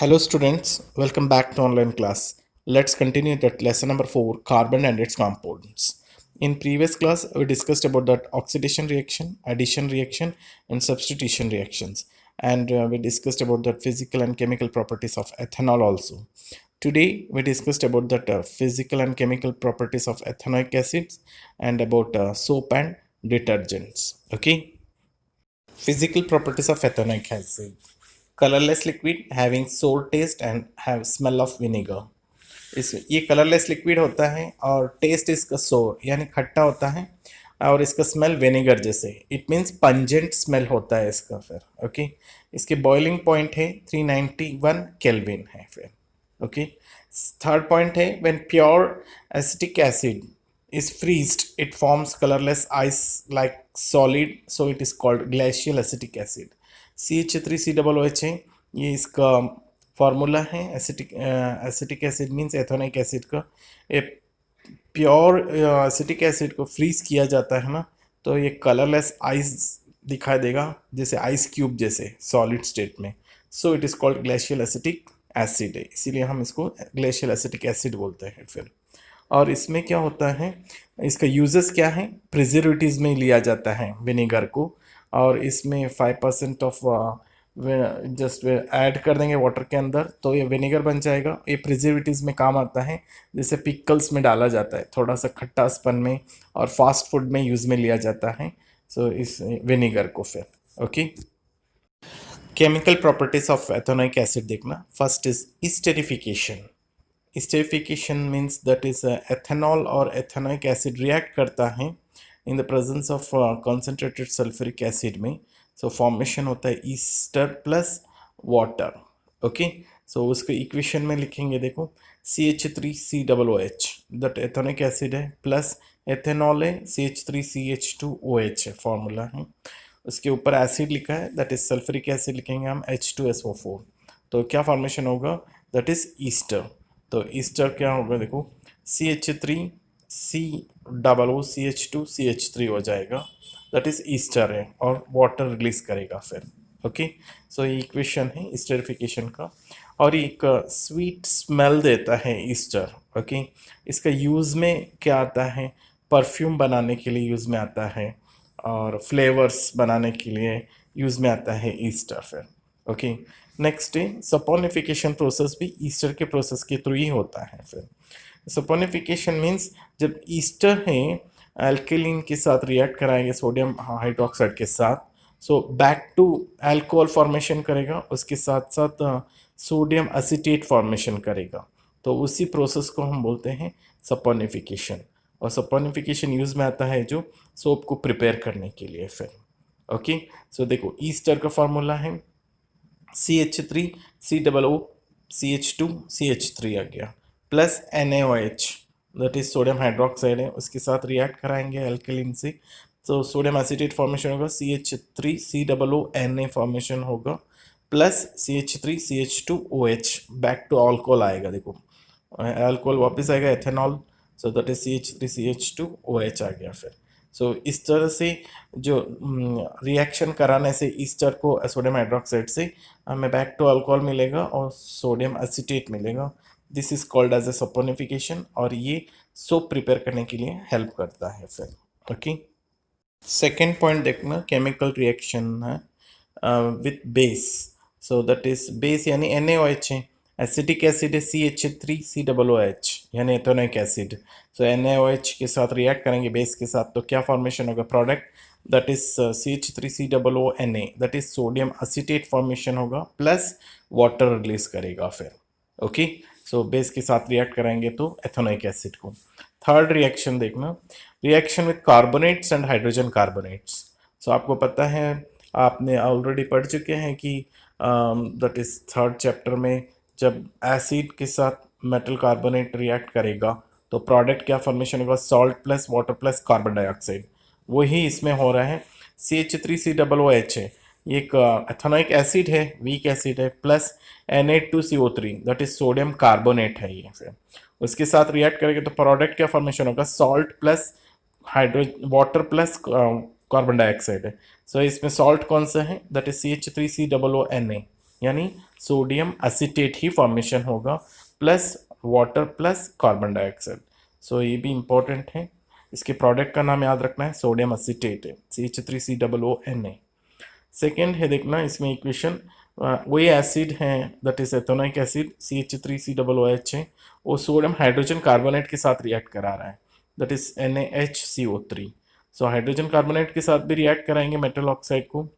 Hello students, welcome back to online class. Let's continue that lesson number 4, carbon and its compounds. In previous class, we discussed about that oxidation reaction, addition reaction and substitution reactions. And we discussed about the physical and chemical properties of ethanol also. Today, we discussed about that physical and chemical properties of ethanoic acids and about soap and detergents. Okay. Physical properties of ethanoic acid. Colorless liquid having sour taste and have smell of vinegar. इस ये colourless liquid होता है और test इसका सोर यानी खट्टा होता है और इसका स्मेल विनेगर जैसे इट मीन्स पंजेंट स्मेल होता है इसका फिर ओके इसके बॉइलिंग पॉइंट है 391 केल्विन है फिर ओके थर्ड पॉइंट है when pure acetic acid is freezed it forms colorless ice like solid so it is called glacial acetic acid CH3COOH है ये इसका फार्मूला है acetic acid means ethanoic acid का ये प्योर एसिटिक एसिड को freeze किया जाता है ना तो ये कलरलेस आइस दिखाई देगा जैसे आइस क्यूब जैसे सॉलिड स्टेट में so it is called glacial acetic acid है इसीलिए हम इसको ग्लेशियल एसिटिक एसिड बोलते हैं फिर और इसमें क्या होता है इसका यूजेस क्या है प्रिजर्वेटिव्स में लिया जाता है विनेगर को और इसमें 5% ऑफ जस्ट ऐड कर देंगे वाटर के अंदर तो ये विनेगर बन जाएगा ये प्रिजर्वेटिव्स में काम आता है जैसे पिकल्स में डाला जाता है थोड़ा सा खट्टासपन में और फास्ट फूड में यूज़ में लिया जाता है सो इस विनेगर को फिर okay chemical properties of ethanoic acid देखना first is esterification esterification means that is ethanol or ethanoic acid react करता है in the presence of concentrated sulfuric acid में so formation होता है Easter plus water okay so उसको equation में लिखेंगे देखो CH3COOH दैट एथेनोइक एसिड है प्लस एथेनॉल है CH3CH2OH है फॉर्मूला है उसके ऊपर एसिड लिखा है दैट इज सल्फ्यूरिक एसिड लिखेंगे हम H2SO4 तो क्या फॉर्मेशन होगा दैट इज ईस्टर तो ईस्टर क्या होगा देखो CH3COOCH2CH3 हो जाएगा दैट इज ईस्टर है और वाटर रिलीज करेगा फिर ओके सो ये इक्वेशन है ईस्टरिफिकेशन का और एक स्वीट स्मेल देता है ईस्टर ओके इसका यूज़ में क्या आता है परफ्यूम बनाने के लिए यूज़ में आता है और फ्लेवर्स बनाने के लिए यूज़ में आता है ईस्टर फिर ओके नेक्स्ट है सपोनिफिकेशन प्रोसेस भी ईस्टर के प्रोसेस के थ्रू ही होता है फिर सपोनिफिकेशन मीन्स जब ईस्टर है एल्केलिन के साथ रिएक्ट कराएंगे सोडियम हाइड्रोक्साइड के साथ so back to alcohol formation करेगा उसके साथ साथ सोडियम एसीटेट फॉर्मेशन करेगा तो उसी प्रोसेस को हम बोलते हैं सपोनिफिकेशन और सपोनिफिकेशन यूज़ में आता है जो सोप को प्रिपेयर करने के लिए फिर ओके सो देखो ईस्टर का फॉर्मूला है CH3COOCH2CH3 आ गया plus NaOH that is sodium hydroxide है उसके साथ रिएक्ट कराएंगे अल्कलीन से तो सोडियम एसिटेट फॉर्मेशन होगा CH3COONA फॉर्मेशन होगा plus CH3CH2OH back to alcohol आएगा देखो अल्कोहल वापस आएगा ethanol so that is CH3CH2OH आ गया फिर सो इस तरह से जो रिएक्शन कराने से ईस्टर को सोडियम हाइड्रोक्साइड से हमें बैक टू अल्कोहल मिलेगा और सोडियम एसीटेट मिलेगा this is called as a saponification और ये सोप प्रिपेयर करने के लिए हेल्प करता है फिर ओके सेकेंड पॉइंट देखना केमिकल रिएक्शन है with base so that is base यानी NaOH है एसिटिक एसिड है CH3COOH यानी एथेनोइक एसिड सो NaOH के साथ रिएक्ट करेंगे बेस के साथ तो क्या फॉर्मेशन होगा product that is CH3COONA that is sodium acetate formation होगा प्लस वाटर रिलीज करेगा फिर ओके सो बेस के साथ रिएक्ट करेंगे तो एथेनोइक एसिड को थर्ड रिएक्शन देखना reaction with carbonates and hydrogen carbonates so आपको पता है आपने ऑलरेडी पढ़ चुके हैं कि दैट इज थर्ड चैप्टर में जब एसिड के साथ मेटल कार्बोनेट रिएक्ट करेगा तो प्रोडक्ट क्या फॉर्मेशन होगा salt plus water plus carbon dioxide वही इसमें हो रहा है CH3COOH है ये एक एथेनोइक एसिड है वीक एसिड है plus Na2CO3 that is sodium carbonate है ये फिर उसके साथ रिएक्ट करेंगे तो प्रोडक्ट क्या फॉर्मेशन होगा salt plus water plus carbon dioxide है सो इसमें सॉल्ट कौन सा है दैट इज CH3COONA यानी सोडियम एसीटेट ही फॉर्मेशन होगा plus water plus carbon dioxide. So ये भी इंपॉर्टेंट है। इसके प्रोडक्ट का नाम याद रखना है, सोडियम एसीटेट है, CH3COO Na। सेकेंड है देखना इसमें इक्वेशन, वही एसिड है that is ethanoic acid CH3COOH है, वो सोडियम हाइड्रोजन कार्बोनेट के साथ रिएक्ट करा रहा है that is NaHCO3। So hydrogen carbonate के साथ भी रिएक्ट कराएंगे मेटल ऑक्साइड को,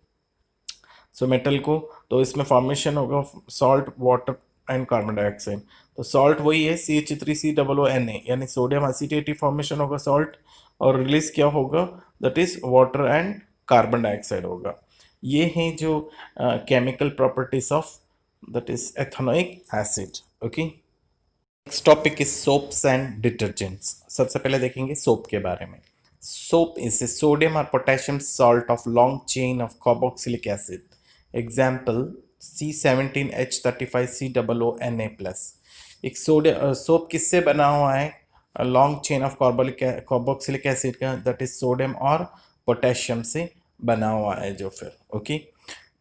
सो मेटल को, तो इसमें फॉर्मेशन होगा salt water and carbon dioxide. तो सॉल्ट वही है CH3COONA, यानी सोडियम एसीटेट फॉर्मेशन होगा सॉल्ट, और रिलीज क्या होगा that is water and carbon dioxide होगा। ये हैं जो chemical properties of that is ethanoic acid. Okay, next topic is soaps and detergents. सबसे पहले देखेंगे सोप के बारे में। सोप इज ए सोडियम और potassium salt of long chain of carboxylic acid. Example C17H35COONA+। एक सोप किससे बना हुआ है, long chain of carboxylic acid का, दैट इज सोडियम और पोटेशियम से बना हुआ है जो फिर। ओके,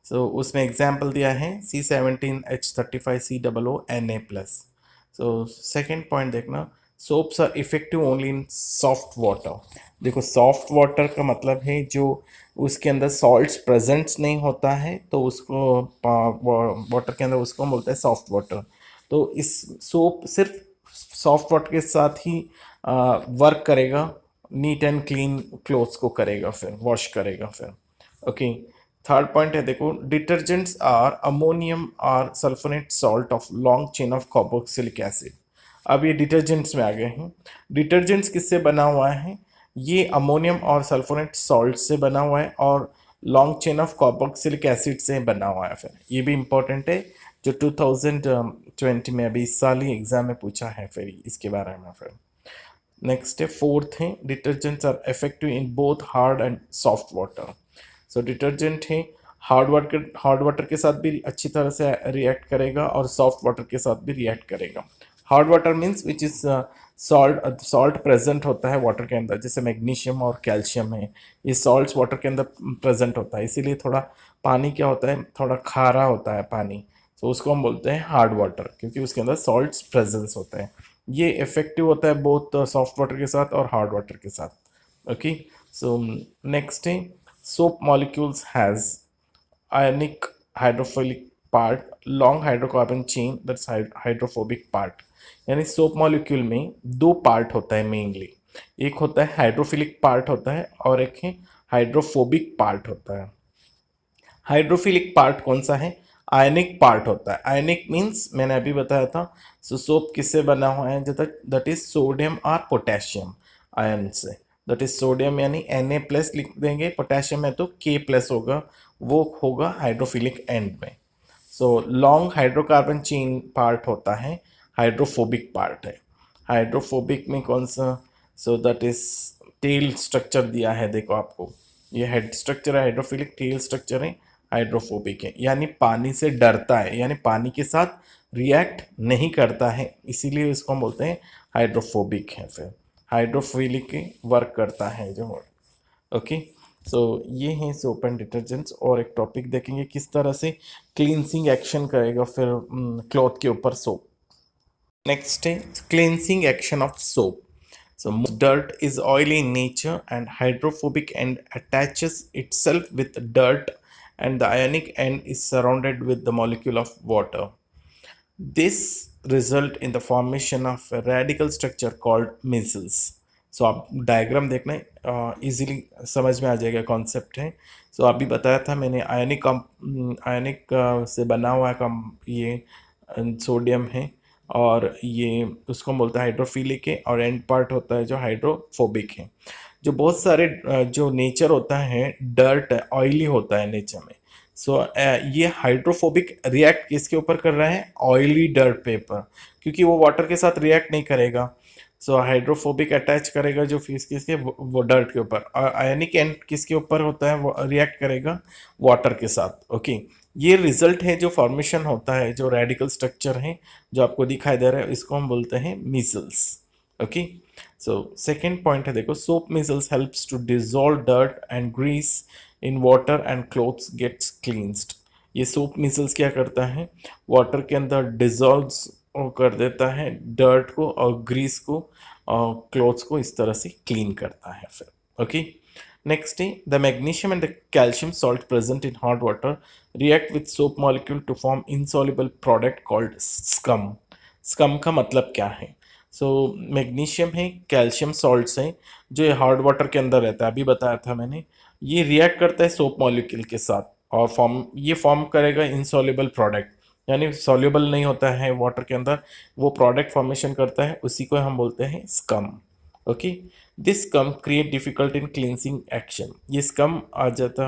सो उसमें एग्जाम्पल दिया है C17H35COONA+। सो सेकेंड पॉइंट देखना, soaps are effective only in soft water. देखो सॉफ्ट वाटर का मतलब है जो उसके अंदर सॉल्ट्स प्रेजेंट्स नहीं होता है, तो उसको वाटर के अंदर उसको हम बोलते हैं सॉफ्ट वाटर। तो इस सोप सिर्फ सॉफ्ट वाटर के साथ ही वर्क करेगा, नीट एंड क्लीन क्लोथ्स को करेगा, फिर वॉश करेगा फिर। ओके, थर्ड पॉइंट है देखो, डिटर्जेंट्स आर अमोनियम और sulphonate salt of long chain of carboxylic acid. अब ये डिटर्जेंट्स में आ गए हैं। डिटर्जेंट्स किससे बना हुआ है, ये अमोनियम और सल्फोनेट सॉल्ट से बना हुआ है और long chain of carboxylic acid से बना हुआ है फिर। ये भी इंपॉर्टेंट है, जो 2020 में अभी इस साल ही एग्जाम में पूछा है फिर इसके बारे में फिर। नेक्स्ट है फोर्थ है, detergents are effective in both hard and soft water. So detergent है हार्ड वाटर के साथ भी अच्छी तरह से रिएक्ट करेगा और सॉफ्ट वाटर के साथ भी रिएक्ट करेगा। Hard water means which is salt present होता है वाटर के अंदर, जैसे मैग्नीशियम और कैल्शियम है, ये सॉल्ट्स वाटर के अंदर प्रेजेंट होता है, इसीलिए थोड़ा पानी क्या होता है, थोड़ा खारा होता है पानी, तो उसको हम बोलते हैं हार्ड वाटर, क्योंकि उसके अंदर सॉल्ट्स प्रेजेंस होते हैं। ये इफेक्टिव होता है बोथ सॉफ्ट वाटर के साथ और हार्ड वाटर के साथ। ओके, सो नेक्स्ट है, soap molecules has ionic hydrophilic part, long hydrocarbon chain, that's hydrophobic part। यानी सोप मॉलिक्यूल में दो पार्ट होता है मेनली, एक होता है हाइड्रोफिलिक पार्ट होता है और एक है हाइड्रोफोबिक पार्ट होता है। हाइड्रोफिलिक पार्ट कौन सा है, आयनिक पार्ट होता है। आयनिक मीन्स मैंने अभी बताया था, सोप किससे बना हुआ है, दैट इज सोडियम और पोटेशियम आयन से। दैट इज सोडियम यानी Na+ लिख देंगे, पोटेशियम है तो K+ होगा, वो होगा हाइड्रोफिलिक एंड में। So long hydrocarbon chain part होता है, हाइड्रोफोबिक पार्ट है। हाइड्रोफोबिक में कौन सा, so that is tail structure दिया है, देखो आपको ये हेड स्ट्रक्चर है हाइड्रोफिलिक, टेल स्ट्रक्चर है हाइड्रोफोबिक है, यानी पानी से डरता है, यानी पानी के साथ रिएक्ट नहीं करता है, इसीलिए इसको हम बोलते हैं हाइड्रोफोबिक है। फिर हाइड्रोफिलिक वर्क करता है जो। ओके, सो ये हैं सोप एंड डिटर्जेंट्स। और एक टॉपिक देखेंगे किस तरह से क्लींसिंग एक्शन करेगा फिर क्लॉथ के ऊपर सोप। नेक्स्ट है cleansing action of soap. So dirt is oily in nature and hydrophobic end attaches itself with dirt and the ionic end is surrounded with the molecule of water. This result in the formation of a radical structure called micelles. So आप diagram देखना easily समझ में आ जाएगा concept है। सो अभी बताया था मैंने आयनिक से बना हुआ ये सोडियम है और ये उसको बोलते हैं हाइड्रोफिलिक है, और एंड पार्ट होता है जो हाइड्रोफोबिक है। जो बहुत सारे जो नेचर होता है डर्ट ऑयली होता है नेचर में। सो ये हाइड्रोफोबिक रिएक्ट किसके ऊपर कर रहा है, ऑयली डर्ट पेपर, क्योंकि वो वाटर के साथ रिएक्ट नहीं करेगा। सो हाइड्रोफोबिक अटैच करेगा जो फीस किसके, वो डर्ट के ऊपर, और आयनिक एंड किसके ऊपर होता है, वो रिएक्ट करेगा वाटर के साथ। ओके, ये रिजल्ट है जो फॉर्मेशन होता है, जो रेडिकल स्ट्रक्चर है जो आपको दिखाई दे रहा है, इसको हम बोलते हैं micelles. Okay, so second point है देखो, soap micelles helps to dissolve dirt and grease in water and clothes gets cleansed. ये सोप मिसल्स क्या करता है, वाटर के अंदर डिजॉल्व्स कर देता है डर्ट को और ग्रीस को और क्लॉथ्स को इस तरह से क्लीन करता है फिर। ओके, next है the magnesium and the calcium salt present in hot water react with soap molecule to form insoluble product called scum। scum का मतलब क्या है? सो मैग्नीशियम है, कैल्शियम सॉल्ट्स हैं जो हार्ड वाटर के अंदर रहता है, अभी बताया था मैंने। ये रिएक्ट करता है सोप मॉलिक्यूल के साथ और फॉर्म करेगा इनसॉल्युबल प्रोडक्ट, यानी सॉल्युबल नहीं होता है वाटर के अंदर, वो प्रोडक्ट फॉर्मेशन करता है, उसी को हम बोलते हैं scum. Okay, this scum create difficult in cleansing action. ये स्कम आ जाता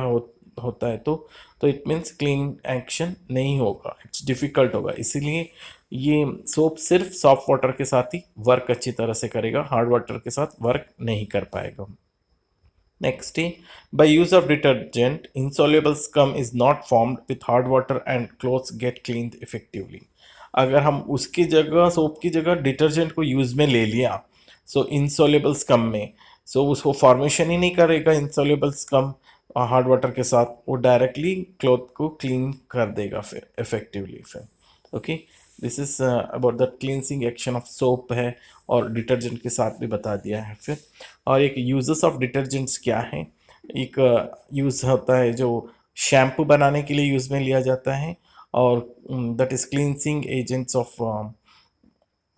होता है तो इट मीन्स क्लीन एक्शन नहीं होगा, इट्स डिफिकल्ट होगा, इसीलिए ये सोप सिर्फ सॉफ्ट वाटर के साथ ही वर्क अच्छी तरह से करेगा, हार्ड वाटर के साथ वर्क नहीं कर पाएगा। नेक्स्ट है by use of detergent insoluble scum is not formed with hard water and clothes get cleaned effectively। अगर हम उसकी जगह सोप की जगह डिटर्जेंट को यूज में ले लिया सो इंसॉल्युबल स्कम में, सो उसको फॉर्मेशन ही नहीं करेगा इंसॉल्युबल स्कम हार्ड वाटर के साथ, वो डायरेक्टली क्लॉथ को क्लीन कर देगा फिर इफेक्टिवली फिर। Okay, this is about the cleansing action of soap है, और डिटर्जेंट के साथ भी बता दिया है फिर। और एक यूजेस ऑफ डिटर्जेंट्स क्या है, एक यूज़ होता है जो शैम्पू बनाने के लिए यूज़ में लिया जाता है, और that is cleansing agents of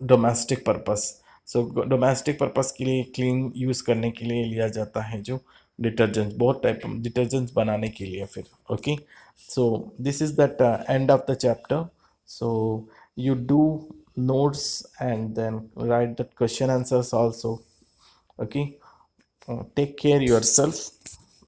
domestic purpose. So domestic purpose के लिए क्लीन यूज़ करने के लिए लिया जाता है जो डिटर्जेंट्स, बहुत टाइप डिटर्जेंट्स बनाने के लिए फिर। Okay, so this is that end of the chapter. So you do notes and then write the question answers also। Okay, take care yourself।